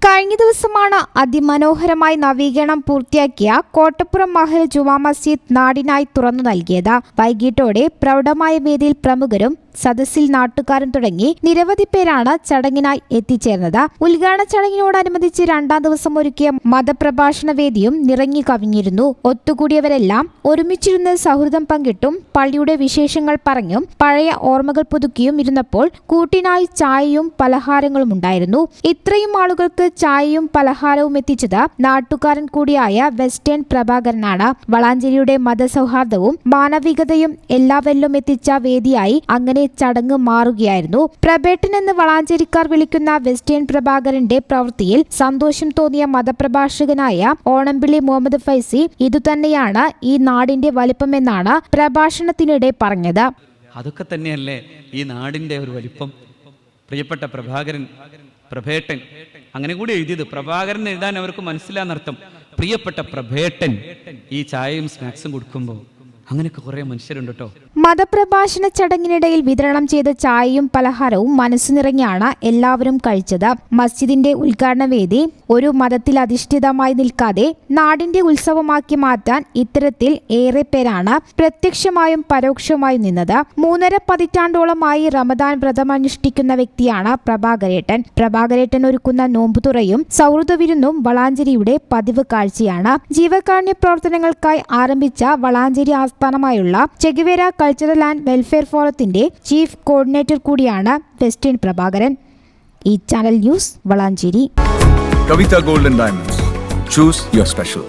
കഴിഞ്ഞ ദിവസമാണ് അതിമനോഹരമായി നവീകരണം പൂർത്തിയാക്കിയ കോട്ടപ്പുറം മഹൽ ജുമാ മസ്ജിദ് നാടിനായി തുറന്നു നൽകിയത്. വൈകിട്ടോടെ പ്രൗഢമായ വേദിയിൽ പ്രമുഖരും സദസ്സിൽ നാട്ടുകാരും തുടങ്ങി നിരവധി പേരാണ് ചടങ്ങിനായി എത്തിച്ചേർന്നത്. ഉദ്ഘാടന ചടങ്ങിനോടനുബന്ധിച്ച് രണ്ടാം ദിവസം ഒരുക്കിയ മതപ്രഭാഷണ വേദിയും നിറഞ്ഞു കവിഞ്ഞിരുന്നു. ഒത്തുകൂടിയവരെല്ലാം ഒരുമിച്ചിരുന്ന് സൗഹൃദം പങ്കിട്ടും പള്ളിയുടെ വിശേഷങ്ങൾ പറഞ്ഞും പഴയ ഓർമ്മകൾ പുതുക്കിയും ഇരുന്നപ്പോൾ കൂട്ടിനായി ചായയും പലഹാരങ്ങളും ഉണ്ടായിരുന്നു. ഇത്രയും ആളുകൾക്ക് ചായയും പലഹാരവും എത്തിച്ചത് നാട്ടുകാരൻ കൂടിയായ വെസ്റ്റേൺ പ്രഭാകരനാണ്. വളാഞ്ചേരിയുടെ മതസൗഹാർദ്ദവും മാനവികതയും എല്ലാവരിലും എത്തിച്ച വേദിയായി അങ്ങനെ ചടങ്ങ് മാറുകയായിരുന്നു. പ്രബേട്ടൻ എന്ന് വളാഞ്ചേരിക്കാർ വിളിക്കുന്ന വെസ്റ്റേൺ പ്രഭാകരന്റെ പ്രവൃത്തിയിൽ സന്തോഷം തോന്നിയ മതപ്രഭാഷകനായ ഓണംപിള്ളി മുഹമ്മദ് ഫൈസി ഇതുതന്നെയാണ് ഈ നാടിന്റെ വലിപ്പമെന്നാണ് പ്രഭാഷണത്തിനിടെ പറഞ്ഞത്. അതൊക്കെ തന്നെയല്ലേ ഈ നാടിന്റെ ഒരു വലിപ്പം. പ്രിയപ്പെട്ട പ്രഭേട്ടൻ അങ്ങനെ കൂടി എഴുതിയത്. പ്രഭാകരൻ എഴുതാൻ അവർക്ക് മനസ്സിലാന്നർത്ഥം. പ്രിയപ്പെട്ട പ്രഭേട്ടൻ ഈ ചായയും സ്നാക്സും കൊടുക്കുമ്പോൾ അങ്ങനെയൊക്കെ കുറെ മനുഷ്യരുണ്ട് കേട്ടോ. മതപ്രഭാഷണ ചടങ്ങിനിടയിൽ വിതരണം ചെയ്ത ചായയും പലഹാരവും മനസ്സു നിറഞ്ഞാണ് എല്ലാവരും കഴിച്ചത്. മസ്ജിദിന്റെ ഉദ്ഘാടന വേദി ഒരു മതത്തിൽ അധിഷ്ഠിതമായി നിൽക്കാതെ നാടിന്റെ ഉത്സവമാക്കി മാറ്റാൻ ഇത്തരത്തിൽ ഏറെ പേരാണ് പ്രത്യക്ഷമായും പരോക്ഷമായും നിന്നത്. 3.5 പതിറ്റാണ്ടോളമായി റമദാൻ വ്രതമനുഷ്ഠിക്കുന്ന വ്യക്തിയാണ് പ്രഭാകരേട്ടൻ ഒരുക്കുന്ന നോമ്പുതുറയും സൗഹൃദ വിരുന്നും വളാഞ്ചേരിയുടെ പതിവ് കാഴ്ചയാണ്. ജീവകാരുണ്യ പ്രവർത്തനങ്ങൾക്കായി ആരംഭിച്ച വളാഞ്ചേരി ആസ്ഥാനമായുള്ള ചെഗുവേര കൾച്ചറൽ ആൻഡ് വെൽഫെയർ ഫോറത്തിന്റെ ചീഫ് കോർഡിനേറ്റർ കൂടിയാണ് വെസ്റ്റേൺ പ്രഭാകരൻ. ഈ channel news Valanchery. Kavita Gold and Diamonds. Choose your special.